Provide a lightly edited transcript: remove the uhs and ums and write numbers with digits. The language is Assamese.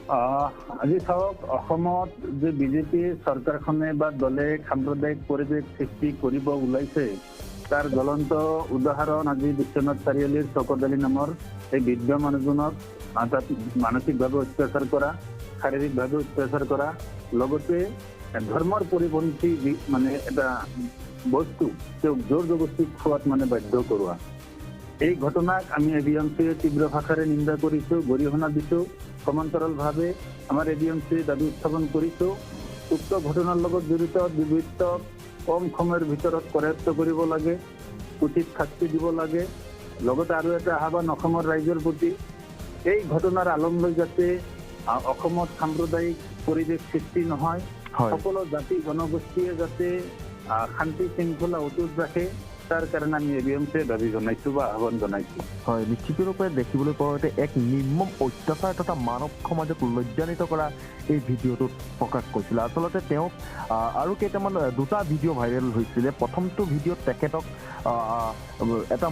আজি চাওক অসমত যে বিজেপি চৰকাৰখনে বা দলে সাম্প্ৰদায়িক পৰিৱেশ সৃষ্টি কৰিব ওলাইছে তাৰ জ্বলন্ত উদাহৰণ আজি বিশ্বনাথ চাৰিআলিৰ চকদালি নামৰ এই বৃদ্ধ মানুহজনক তাত মানসিকভাৱে অত্যাচাৰ কৰা, শাৰীৰিকভাৱে অত্যাচাৰ কৰা, লগতে ধৰ্মৰ পৰিপন্থী মানে এটা বস্তু তেওঁক জোৰ জবস্তি খোৱাত মানে বাধ্য কৰোৱা। এই ঘটনাক আমি এবিএমচিয়ে তীব্ৰ ভাষাৰে নিন্দা কৰিছোঁ, গৰিহণা দিছোঁ। সমান্তৰালভাৱে আমাৰ এবিএমচিয়ে দাবী উত্থাপন কৰিছোঁ উক্ত ঘটনাৰ লগত জড়িত দুৰ্বৃত্তক কম সময়ৰ ভিতৰত কৰায়ত্ব কৰিব লাগে, উচিত শাস্তি দিব লাগে। লগতে আৰু এটা আহ্বান অসমৰ ৰাইজৰ প্ৰতি, এই ঘটনাৰ আলম লৈ যাতে অসমত সাম্প্ৰদায়িক পৰিৱেশ সৃষ্টি নহয়, সকলো জাতি জনগোষ্ঠীয়ে যাতে শান্তি শৃংখলা অটুট ৰাখে তাৰ কাৰণে আমি এবিএমচিয়ে দাবী জনাইছোঁ বা আহ্বান জনাইছোঁ। হয়, নিশ্চিতৰূপে দেখিবলৈ পোৱা মতে এক নিৰ্মম অত্যাচাৰ তথা মানৱ সমাজক লজ্জান্বিত কৰা এই ভিডিঅ'টোত প্ৰকাশ কৰিছিলে। আচলতে তেওঁক আৰু কেইটামান দুটা ভিডিঅ' ভাইৰেল হৈছিলে। প্ৰথমটো ভিডিঅ'ত তেখেতক এটা